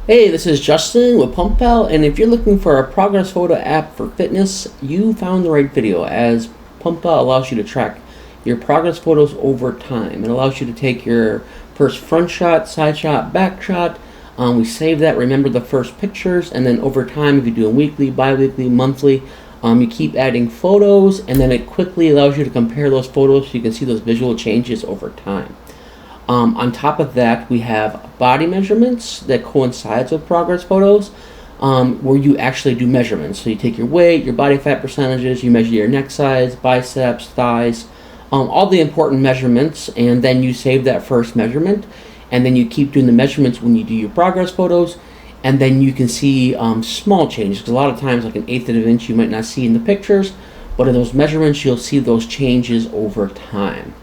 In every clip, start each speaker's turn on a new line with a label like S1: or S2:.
S1: Hey, this is Justin with PumpPal, and if you're looking for a progress photo app for fitness, you found the right video, as PumpPal allows you to track your progress photos over time. It allows you to take your first front shot, side shot, back shot. We save that, remember the first pictures, and then over time, if you're doing weekly, bi-weekly, monthly, you keep adding photos, and then it quickly allows you to compare those photos so you can see those visual changes over time. On top of that, we have body measurements that coincides with progress photos, where you actually do measurements. So you take your weight, your body fat percentages, you measure your neck size, biceps, thighs, all the important measurements, and then you save that first measurement, and then you keep doing the measurements when you do your progress photos, and then you can see small changes, because a lot of times, like an eighth of an inch, you might not see in the pictures, but in those measurements, you'll see those changes over time.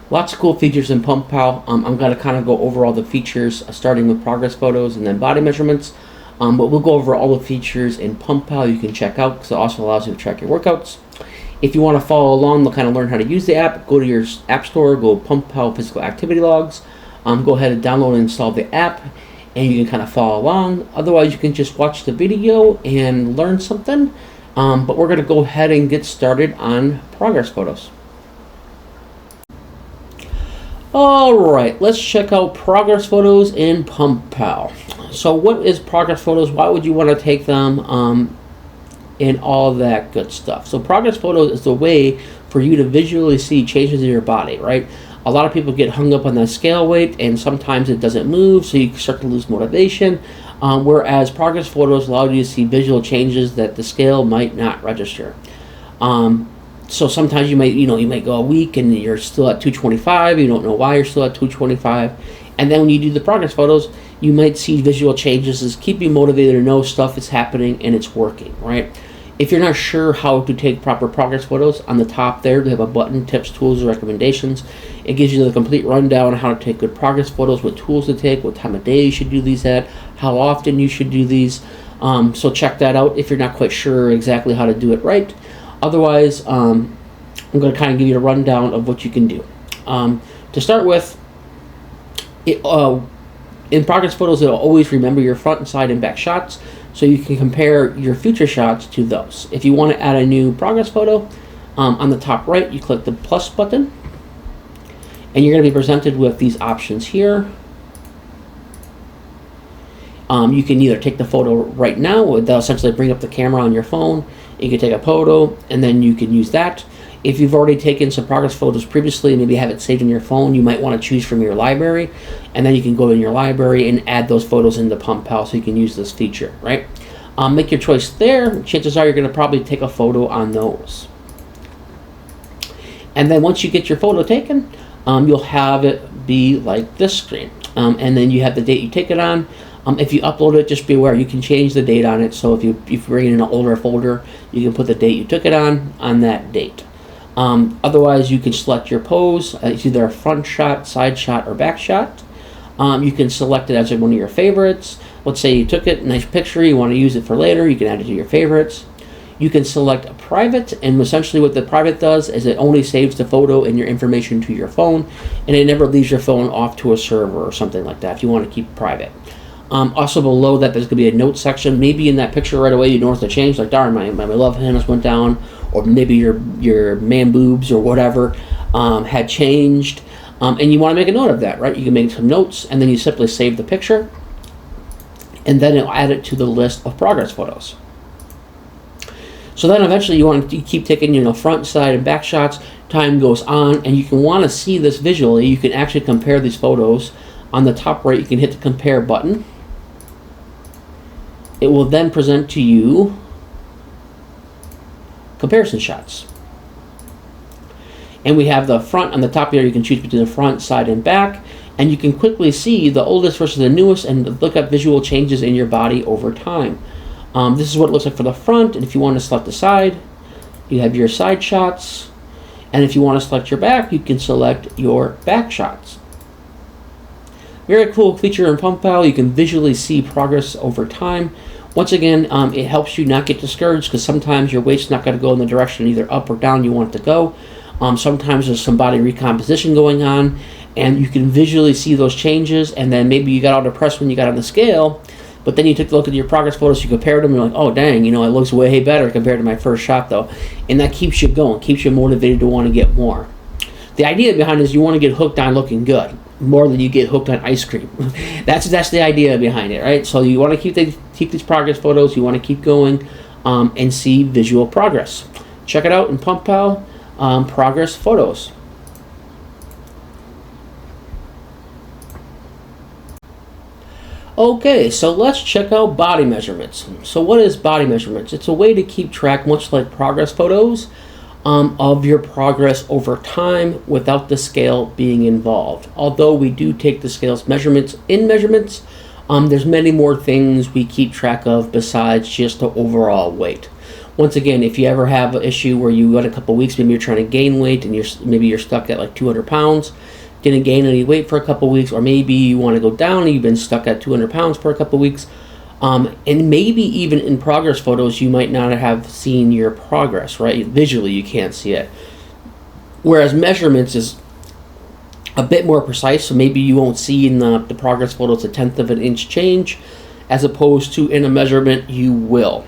S1: Lots of cool features in PumpPal. I'm going to kind of go over all the features, starting with progress photos and then body measurements. But we'll go over all the features in PumpPal you can check out, because it also allows you to track your workouts. If you want to follow along to kind of learn how to use the app, go to your app store, go PumpPal Physical Activity Logs. Go ahead and download and install the app, and you can kind of follow along. Otherwise, you can just watch the video and learn something. But we're going to go ahead and get started on progress photos. Alright, let's check out progress photos in PumpPal. So what is progress photos? Why would you want to take them? And all that good stuff. So progress photos is the way for you to visually see changes in your body, right? A lot of people get hung up on that scale weight, and sometimes it doesn't move, so you start to lose motivation. Whereas progress photos allow you to see visual changes that the scale might not register. So sometimes you might go a week and you're still at 225. You don't know why you're still at 225. And then when you do the progress photos, you might see visual changes as keep you motivated to know stuff is happening and it's working, right? If you're not sure how to take proper progress photos, on the top there, they have a button, tips, tools, or recommendations. It gives you the complete rundown on how to take good progress photos, what tools to take, what time of day you should do these at, how often you should do these. So check that out if you're not quite sure exactly how to do it right. Otherwise, I'm going to kind of give you a rundown of what you can do. To start with, in progress photos, it'll always remember your front, side, and back shots, so you can compare your future shots to those. If you want to add a new progress photo, on the top right, you click the plus button, and you're going to be presented with these options here. You can either take the photo right now, they'll essentially bring up the camera on your phone. You can take a photo, and then you can use that. If you've already taken some progress photos previously, maybe have it saved on your phone, you might want to choose from your library, and then you can go in your library and add those photos into PumpPal so you can use this feature, right? Make your choice there. Chances are you're going to probably take a photo on those. And then once you get your photo taken, you'll have it be like this screen. And then you have the date you take it on. If you upload it, just be aware you can change the date on it. So if you bring in an older folder, you can put the date you took it on that date. Otherwise, you can select your pose. It's either a front shot, side shot, or back shot. You can select it as one of your favorites. Let's say you took it, nice picture, you want to use it for later, you can add it to your favorites. You can select a private, and essentially what the private does is it only saves the photo and your information to your phone, and it never leaves your phone off to a server or something like that if you want to keep it private. Also below that, there's going to be a note section. Maybe in that picture right away you notice the change, like darn, my love handles went down, or maybe your man boobs or whatever had changed, and you want to make a note of that, right? You can make some notes, and then you simply save the picture, and then it'll add it to the list of progress photos. So then eventually you want to keep taking front, side, and back shots. Time goes on, and you can want to see this visually. You can actually compare these photos. On the top right, you can hit the compare button. It will then present to you comparison shots. And we have the front on the top here. You can choose between the front, side, and back. And you can quickly see the oldest versus the newest and look at visual changes in your body over time. This is what it looks like for the front. And if you want to select the side, you have your side shots. And if you want to select your back, you can select your back shots. Very cool feature in PumpPal. You can visually see progress over time. Once again, it helps you not get discouraged, because sometimes your weight's not going to go in the direction either up or down you want it to go. Sometimes there's some body recomposition going on, and you can visually see those changes, and then maybe you got all depressed when you got on the scale, but then you took a look at your progress photos, you compared them, and you're like, oh dang, it looks way better compared to my first shot though. And that keeps you going, keeps you motivated to want to get more. The idea behind it is you want to get hooked on looking good more than you get hooked on ice cream. That's the idea behind it, right? So you want to keep these progress photos, you want to keep going and see visual progress. Check it out in PumpPal progress photos. Okay, so let's check out body measurements. So what is body measurements? It's a way to keep track, much like progress photos, of your progress over time without the scale being involved. Although we do take the scale's measurements, there's many more things we keep track of besides just the overall weight. Once again, if you ever have an issue where you got a couple weeks, maybe you're trying to gain weight and maybe you're stuck at like 200 pounds, didn't gain any weight for a couple weeks, or maybe you want to go down and you've been stuck at 200 pounds for a couple weeks, and maybe even in progress photos you might not have seen your progress, right? Visually you can't see it. Whereas measurements is a bit more precise, so maybe you won't see in the progress photos a 1/10 of an inch change, as opposed to in a measurement you will.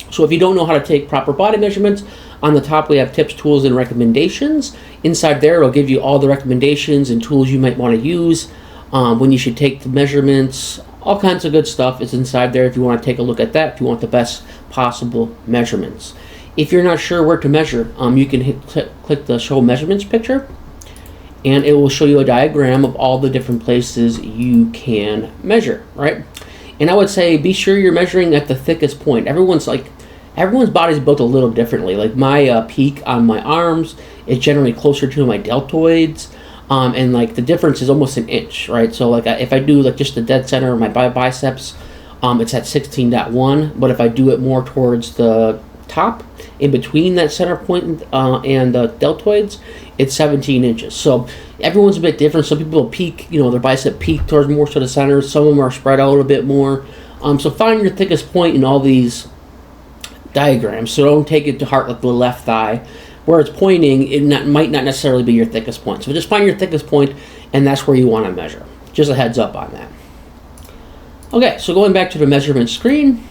S1: So if you don't know how to take proper body measurements, on the top we have tips, tools, and recommendations. Inside there it'll give you all the recommendations and tools you might want to use, when you should take the measurements, all kinds of good stuff is inside there if you want to take a look at that, if you want the best possible measurements. If you're not sure where to measure, you can click the show measurements picture, and it will show you a diagram of all the different places you can measure, right? And I would say be sure you're measuring at the thickest point. Everyone's body's built a little differently. Like my peak on my arms is generally closer to my deltoids, and like the difference is almost an inch, right? So like if I do like just the dead center of my biceps, it's at 16.1, but if I do it more towards the top, in between that center point and the deltoids, it's 17 inches. So everyone's a bit different. Some people peak, their bicep peak towards more to the center. Some of them are spread out a bit more. So find your thickest point in all these diagrams. So don't take it to heart like the left thigh. Where it's pointing, might not necessarily be your thickest point. So just find your thickest point, and that's where you want to measure. Just a heads up on that. Okay, so going back to the measurement screen.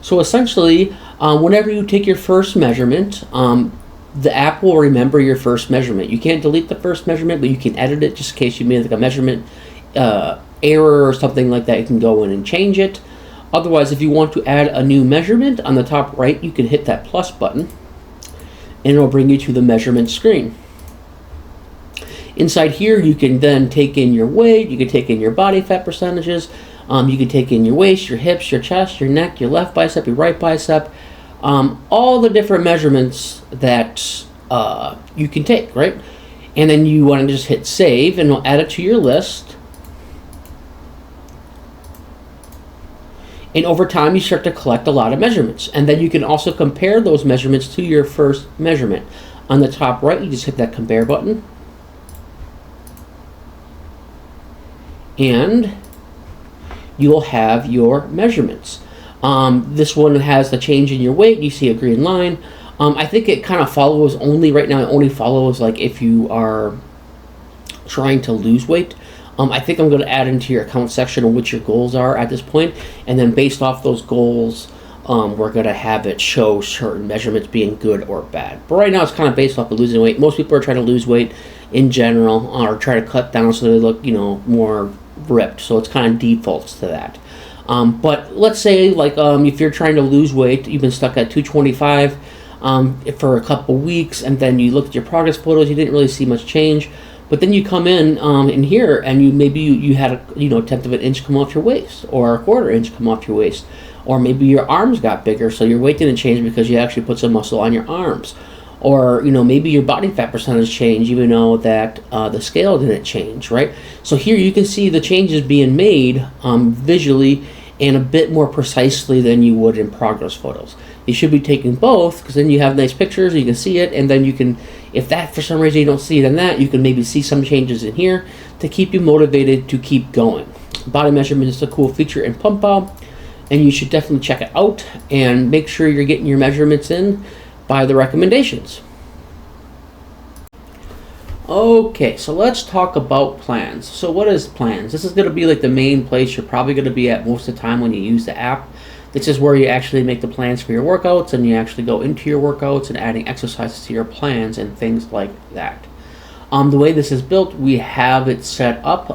S1: So essentially, whenever you take your first measurement, the app will remember your first measurement. You can't delete the first measurement, but you can edit it just in case you made like a measurement error or something like that. You can go in and change it. Otherwise, if you want to add a new measurement, on the top right, you can hit that plus button, and it'll bring you to the measurement screen. Inside here, you can then take in your weight, you can take in your body fat percentages, you can take in your waist, your hips, your chest, your neck, your left bicep, your right bicep, all the different measurements that you can take, right? And then you want to just hit save, and it'll add it to your list. And over time, you start to collect a lot of measurements. And then you can also compare those measurements to your first measurement. On the top right, you just hit that compare button. And you'll have your measurements. This one has the change in your weight. You see a green line. I think it kind of follows only, right now, it only follows like if you are trying to lose weight. I think I'm going to add into your account section on what your goals are at this point, and then based off those goals, we're going to have it show certain measurements being good or bad. But right now it's kind of based off of losing weight. Most people are trying to lose weight in general, or try to cut down so they look, more ripped. So it's kind of defaults to that. But let's say like if you're trying to lose weight, you've been stuck at 225 for a couple weeks, and then you look at your progress photos, you didn't really see much change. But then you come in here, and you had a 1/10 of an inch come off your waist, or a 1/4 inch come off your waist, or maybe your arms got bigger, so your weight didn't change because you actually put some muscle on your arms, or maybe your body fat percentage changed even though that the scale didn't change, right? So here you can see the changes being made visually and a bit more precisely than you would in progress photos. You should be taking both, because then you have nice pictures, you can see it, and then you can, if that for some reason you don't see it in that, you can maybe see some changes in here to keep you motivated to keep going. Body measurement is a cool feature in PumpPal, and you should definitely check it out and make sure you're getting your measurements in by the recommendations. Okay, so let's talk about plans. So what is plans? This is going to be like the main place you're probably going to be at most of the time when you use the app. This is where you actually make the plans for your workouts, and you actually go into your workouts and adding exercises to your plans and things like that. The way this is built, we have it set up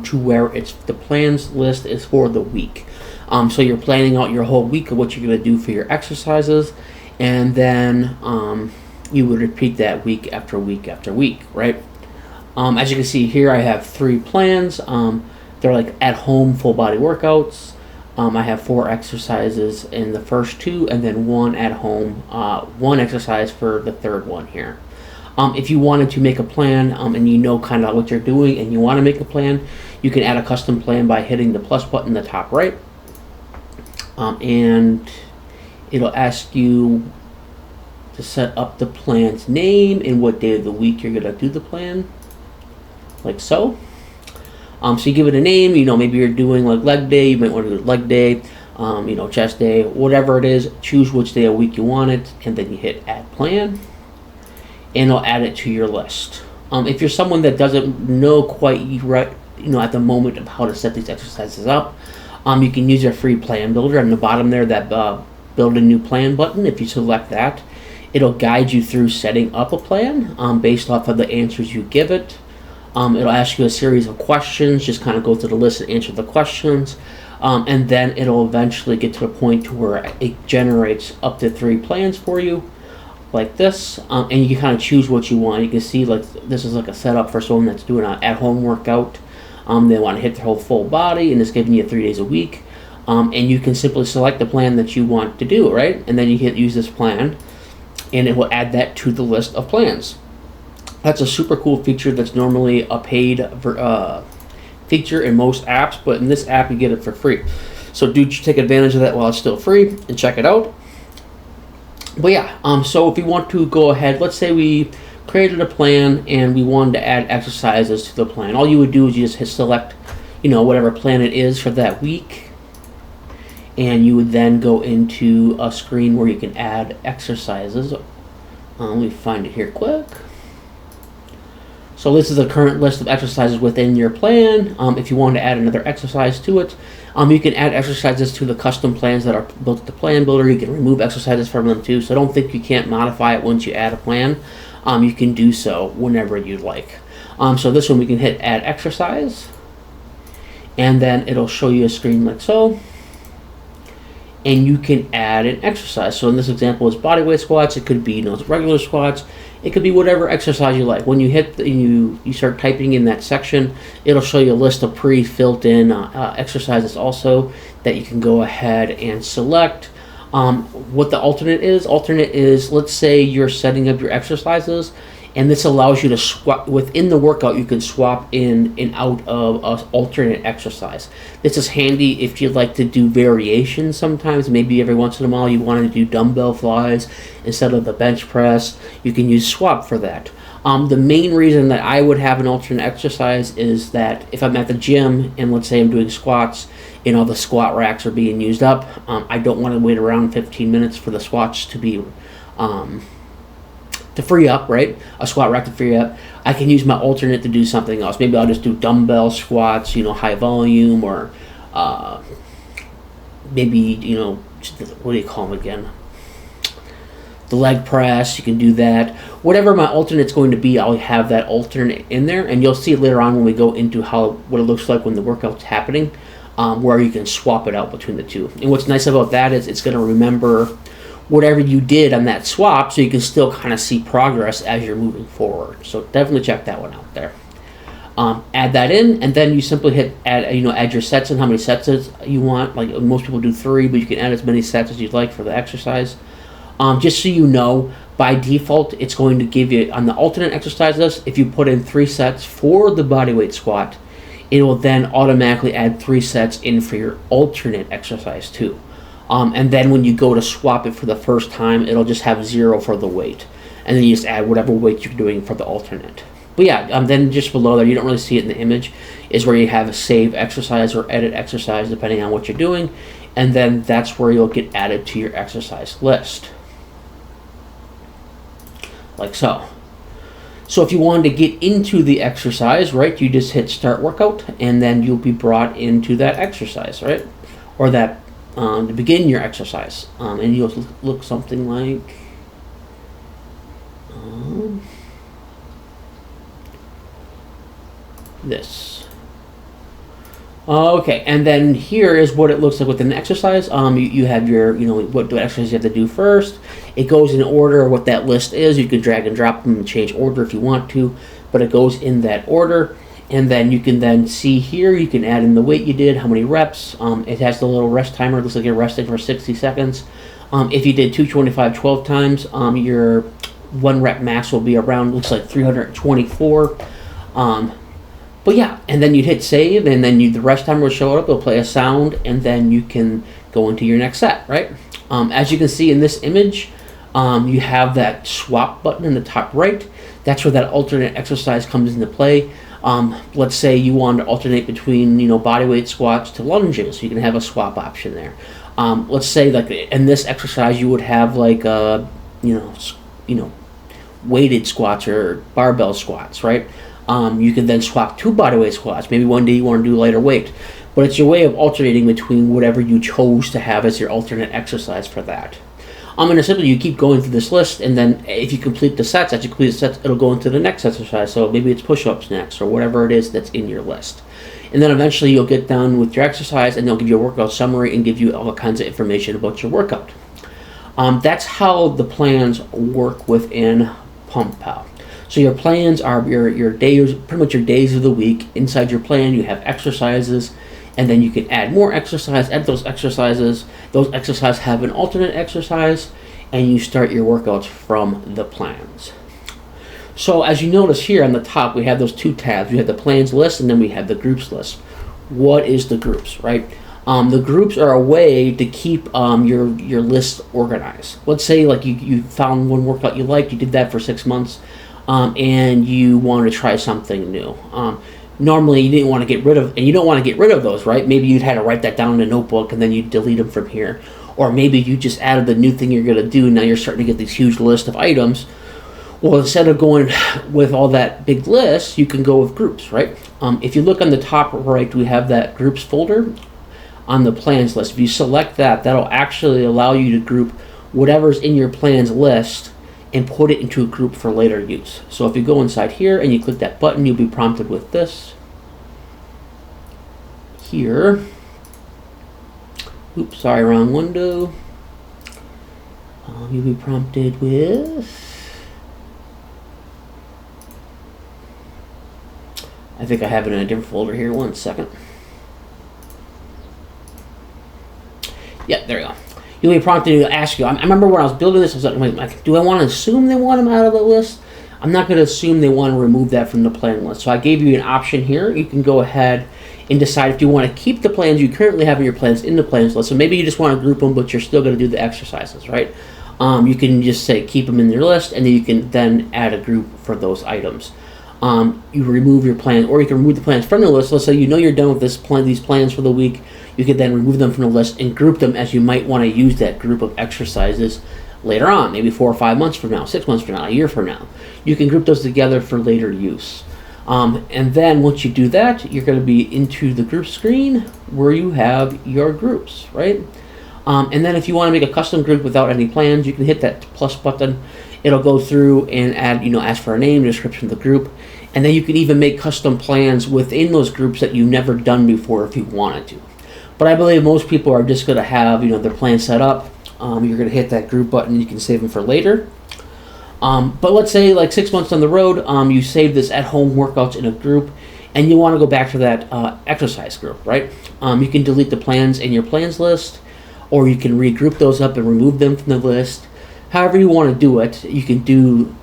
S1: to where it's the plans list is for the week. So you're planning out your whole week of what you're going to do for your exercises, and then you would repeat that week after week after week, right? As you can see here, I have 3 plans. They're like at-home full body workouts. I have 4 exercises in the first 2, and then 1 at home, 1 exercise for the third one here. If you wanted to make a plan and you know kind of what you're doing and you want to make a plan, you can add a custom plan by hitting the plus button in the top right. And it'll ask you to set up the plan's name and what day of the week you're going to do the plan, like so. So you give it a name, maybe you're doing like leg day, you might want to do leg day, chest day, whatever it is, choose which day of the week you want it, and then you hit add plan, and it'll add it to your list. If you're someone that doesn't know quite right, at the moment of how to set these exercises up, you can use your free plan builder on the bottom there, that build a new plan button. If you select that, it'll guide you through setting up a plan based off of the answers you give it. It'll ask you a series of questions, just kind of go through the list and answer the questions, and then it'll eventually get to the point to where it generates up to 3 plans for you, like this, and you can kind of choose what you want. You can see like this is like a setup for someone that's doing an at-home workout. They want to hit their whole full body, and it's giving you 3 days a week, and you can simply select the plan that you want to do, right? And then you hit use this plan, and it will add that to the list of plans. That's a super cool feature that's normally a paid feature in most apps, but in this app you get it for free. So do take advantage of that while it's still free and check it out. But yeah, so if you want to go ahead, let's say we created a plan and we wanted to add exercises to the plan. All you would do is you just hit select, whatever plan it is for that week, and you would then go into a screen where you can add exercises. Let me find it here quick. So this is the current list of exercises within your plan. If you want to add another exercise to it, you can add exercises to the custom plans that are built at the plan builder. You can remove exercises from them too. So don't think you can't modify it once you add a plan. You can do so whenever you'd like. So this one we can hit add exercise, and then it'll show you a screen like so. And you can add an exercise. So in this example, it's bodyweight squats. It could be regular squats. It could be whatever exercise you like. When you hit you start typing in that section, it'll show you a list of pre-filled in exercises also that you can go ahead and select. What the alternate is, let's say you're setting up your exercises, and this allows you to swap within the workout. You can swap in and out of an alternate exercise. This is handy if you'd like to do variations. Sometimes, maybe every once in a while, you want to do dumbbell flies instead of the bench press. You can use swap for that. The main reason that I would have an alternate exercise is that if I'm at the gym and let's say I'm doing squats, the squat racks are being used up. I don't want to wait around 15 minutes for the squats to be to free up, right? A squat rack to free up. I can use my alternate to do something else. Maybe I'll just do dumbbell squats, high volume, or maybe, what do you call them again? The leg press, you can do that. Whatever my alternate's going to be, I'll have that alternate in there, and you'll see later on when we go into what it looks like when the workout's happening, where you can swap it out between the two. And what's nice about that is it's going to remember whatever you did on that swap, so you can still kind of see progress as you're moving forward. So definitely check that one out there. Add that in, and then you simply hit add your sets and how many sets you want. Like most people do 3, but you can add as many sets as you'd like for the exercise. Just so you know, by default, it's going to give you on the alternate exercises. If you put in 3 sets for the bodyweight squat, it will then automatically add 3 sets in for your alternate exercise too. And then when you go to swap it for the first time, it'll just have 0 for the weight. And then you just add whatever weight you're doing for the alternate. But yeah, then just below there, you don't really see it in the image, is where you have a save exercise or edit exercise, depending on what you're doing. And then that's where you'll get added to your exercise list. Like so. So if you wanted to get into the exercise, right, you just hit start workout, and then you'll be brought into that exercise, right? Or that to begin your exercise. And you'll look something like this. Okay, and then here is what it looks like within the exercise. You have your, what exercise you have to do first. It goes in order of what that list is. You can drag and drop them and change order if you want to, but it goes in that order. And then you can then see here, you can add in the weight you did, how many reps. It has the little rest timer. It looks like you're resting for 60 seconds. If you did 225 12 times, your 1 rep max will be around, looks like 324. But yeah, and then you'd hit save, and then the rest timer will show up. It'll play a sound, and then you can go into your next set, right? As you can see in this image, you have that swap button in the top right. That's where that alternate exercise comes into play. Let's say you want to alternate between bodyweight squats to lunges. You can have a swap option there. Let's say like in this exercise you would have like weighted squats or barbell squats, right? You can then swap to bodyweight squats. Maybe one day you want to do lighter weight, but it's your way of alternating between whatever you chose to have as your alternate exercise for that. And simply you keep going through this list, and then if you complete the sets, as you complete the sets, it'll go into the next exercise. So maybe it's push-ups next, or whatever it is that's in your list. And then eventually you'll get done with your exercise, and they'll give you a workout summary and give you all kinds of information about your workout. That's how the plans work within PumpPal. So your plans are your days, pretty much your days of the week. Inside your plan, you have exercises, and then you can add more exercise, add those exercises. Those exercises have an alternate exercise, and you start your workouts from the plans. So as you notice here on the top, we have those two tabs. We have the plans list, and then we have the groups list. What is the groups, right? The groups are a way to keep your list organized. Let's say like you found one workout you liked, you did that for 6 months, and you want to try something new. Normally you didn't want to get rid of, and you don't want to get rid of those, right? Maybe you'd had to write that down in a notebook and then you delete them from here. Or maybe you just added the new thing you're going to do, and now you're starting to get this huge list of items. Well, instead of going with all that big list, you can go with groups, right? If you look on the top right, we have that groups folder on the plans list. If you select that, that'll actually allow you to group whatever's in your plans list and put it into a group for later use. So if you go inside here and you click that button, you'll be prompted with this. Here. Oops, sorry, wrong window. You'll be prompted with... I think I have it in a different folder here. 1 second. Yeah, there we go. You'll be prompted to ask you. I remember when I was building this, I was like, do I want to assume they want them out of the list? I'm not going to assume they want to remove that from the plan list. So I gave you an option here. You can go ahead and decide if you want to keep the plans you currently have in your plans in the plans list. So maybe you just want to group them, but you're still going to do the exercises, right? You can just say keep them in your list, and then you can then add a group for those items. You remove your plan, or you can remove the plans from the list. Let's say you're done with these plans for the week. You can then remove them from the list and group them as you might want to use that group of exercises later on, maybe 4 or 5 months from now, 6 months from now, a year from now. You can group those together for later use. And then once you do that, you're going to be into the group screen where you have your groups, right? And then if you want to make a custom group without any plans, you can hit that plus button. It'll go through and add, ask for a name, description of the group. And then you can even make custom plans within those groups that you've never done before if you wanted to. But I believe most people are just going to have, their plan set up. You're going to hit that group button. You can save them for later. But let's say like 6 months down the road, you save this at-home workouts in a group, and you want to go back to that exercise group, right? You can delete the plans in your plans list, or you can regroup those up and remove them from the list. However you want to do it, you can do.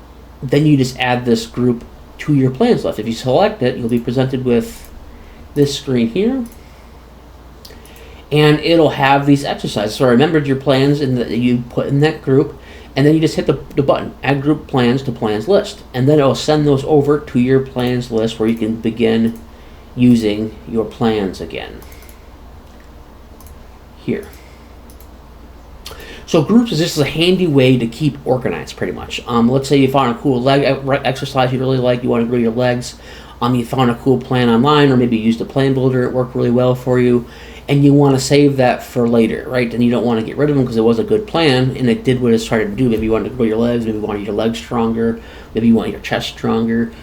S1: Then you just add this group to your plans list. If you select it, you'll be presented with this screen here. And it'll have these exercises. So I remembered your plans that you put in that group, and then you just hit the button, add group plans to plans list. And then it'll send those over to your plans list where you can begin using your plans again. Here. So groups is just a handy way to keep organized, pretty much. Let's say you found a cool leg exercise you really like, you want to grow your legs. You found a cool plan online, or maybe you used a plan builder, it worked really well for you, and you want to save that for later, right? And you don't want to get rid of them because it was a good plan, and it did what it's trying to do. Maybe you wanted to grow your legs, maybe you wanted your legs stronger, maybe you want your chest stronger.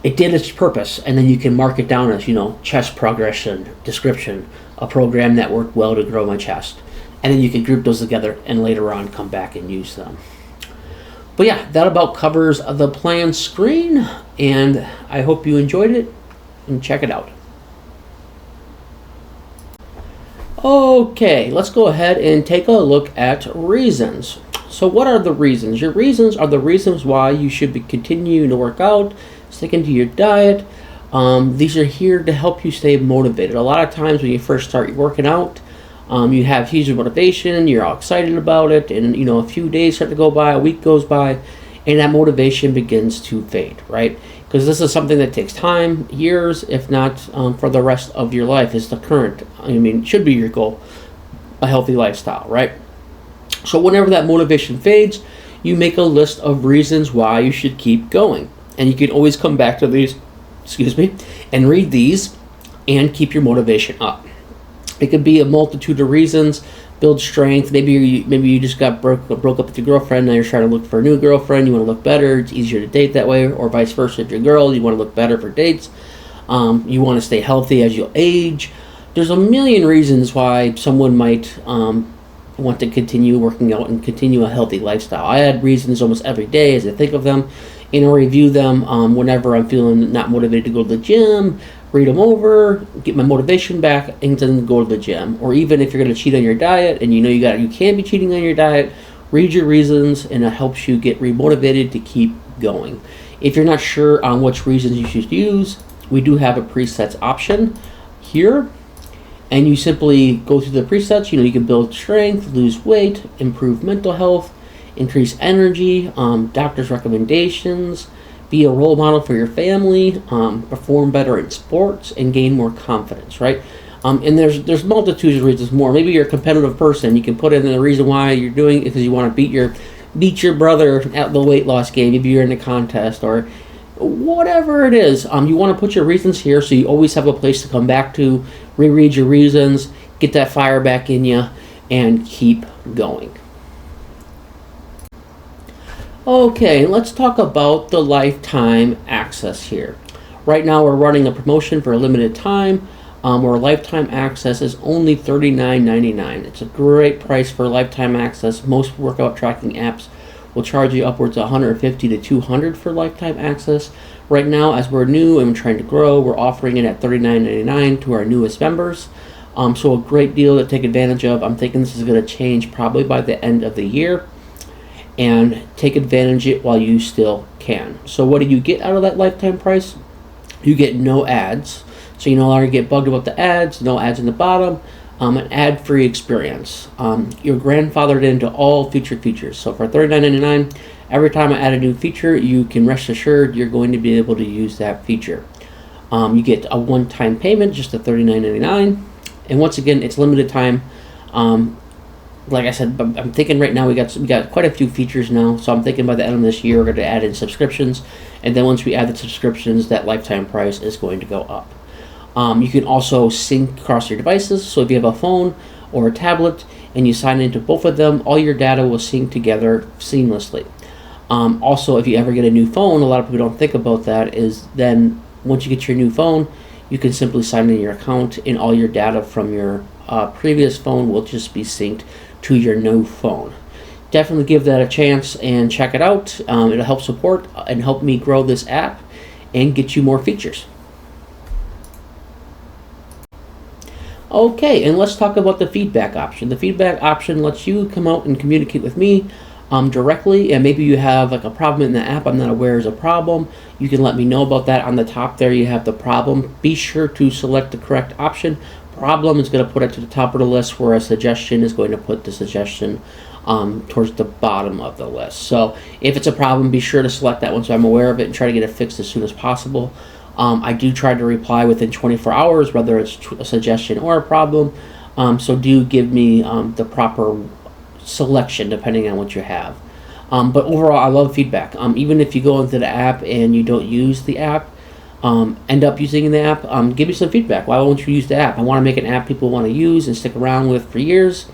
S1: It did its purpose, and then you can mark it down as, chest progression, description, a program that worked well to grow my chest. And then you can group those together and later on come back and use them. But yeah, that about covers the plan screen, and I hope you enjoyed it, and check it out. Okay, let's go ahead and take a look at reasons. So what are the reasons? Your reasons are the reasons why you should be continuing to work out, sticking to your diet. These are here to help you stay motivated. A lot of times when you first start working out, you have huge motivation, you're all excited about it, and a few days start to go by, a week goes by, and that motivation begins to fade, right? Because this is something that takes time, years, if not for the rest of your life, is the current, should be your goal, a healthy lifestyle, right? So whenever that motivation fades, you make a list of reasons why you should keep going. And you can always come back to these, and read these and keep your motivation up. It could be a multitude of reasons. Build strength. Maybe you just got broke up with your girlfriend. Now you're trying to look for a new girlfriend. You want to look better. It's easier to date that way, or vice versa. If you're a girl, you want to look better for dates. You want to stay healthy as you age. There's a million reasons why someone might want to continue working out and continue a healthy lifestyle. I add reasons almost every day as I think of them, and I review them whenever I'm feeling not motivated to go to the gym. Read them over, get my motivation back, and then go to the gym. Or even if you're going to cheat on your diet, and you can be cheating on your diet, read your reasons, and it helps you get remotivated to keep going. If you're not sure on which reasons you should use, we do have a presets option here, and you simply go through the presets. You can build strength, lose weight, improve mental health, increase energy, doctor's recommendations, be a role model for your family, perform better in sports, and gain more confidence, right? And there's multitudes of reasons more. Maybe you're a competitive person. You can put in the reason why you're doing it because you want to beat your brother at the weight loss game. Maybe you're in a contest or whatever it is. You want to put your reasons here so you always have a place to come back to, reread your reasons, get that fire back in you, and keep going. Okay, let's talk about the lifetime access here. Right now we're running a promotion for a limited time where lifetime access is only $39.99. It's a great price for lifetime access. Most workout tracking apps will charge you upwards of $150 to $200 for lifetime access. Right now, as we're new and trying to grow, we're offering it at $39.99 to our newest members. So a great deal to take advantage of. I'm thinking this is going to change probably by the end of the year. And take advantage of it while you still can. So what do you get out of that lifetime price? You get no ads. So you no longer get bugged about the ads, no ads in the bottom, an ad-free experience. You're grandfathered into all future features. So for $39.99, every time I add a new feature, you can rest assured you're going to be able to use that feature. You get a one-time payment, just at $39.99. And once again, it's limited time. Like I said, I'm thinking right now we got quite a few features now, so I'm thinking by the end of this year we're going to add in subscriptions, and then once we add the subscriptions, that lifetime price is going to go up. You can also sync across your devices, so if you have a phone or a tablet and you sign into both of them, all your data will sync together seamlessly. Also, if you ever get a new phone, a lot of people don't think about that, is then once you get your new phone, you can simply sign in your account and all your data from your previous phone will just be synced to your new phone. Definitely give that a chance and check it out. It'll help support and help me grow this app and get you more features. Okay, and let's talk about the feedback option. The feedback option lets you come out and communicate with me directly, and maybe you have like a problem in the app I'm not aware is a problem. You can let me know about that. On the top there you have the problem. Be sure to select the correct option. Problem is going to put it to the top of the list, where a suggestion is going to put the suggestion towards the bottom of the list. So if it's a problem, be sure to select that one so I'm aware of it and try to get it fixed as soon as possible. I do try to reply within 24 hours, whether it's a suggestion or a problem. So do give me the proper selection depending on what you have. But overall, I love feedback. Even if you go into the app and you don't use the app, end up using the app, give me some feedback. Why won't you use the app? I want to make an app people want to use and stick around with for years.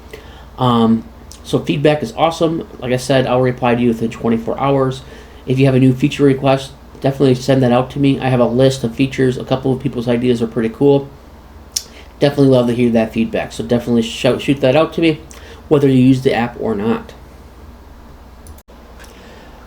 S1: So feedback is awesome. Like I said, I'll reply to you within 24 hours. If you have a new feature request, definitely send that out to me. I have a list of features. A couple of people's ideas are pretty cool. Definitely love to hear that feedback. So definitely shoot that out to me, whether you use the app or not.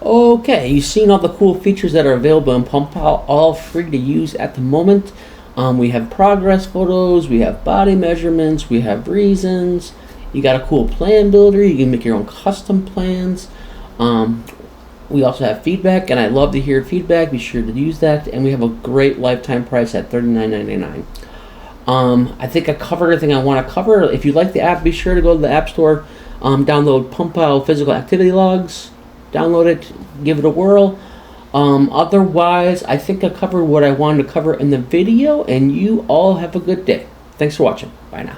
S1: Okay, you've seen all the cool features that are available in PumpPal, all free to use at the moment. We have progress photos, we have body measurements, we have reasons. You got a cool plan builder, you can make your own custom plans. We also have feedback, and I love to hear feedback. Be sure to use that, and we have a great lifetime price at $39.99. I think I covered everything I want to cover. If you like the app, be sure to go to the App Store, download PumpPal Physical Activity Logs. Download it, give it a whirl. Otherwise, I think I covered what I wanted to cover in the video, and you all have a good day. Thanks for watching. Bye now.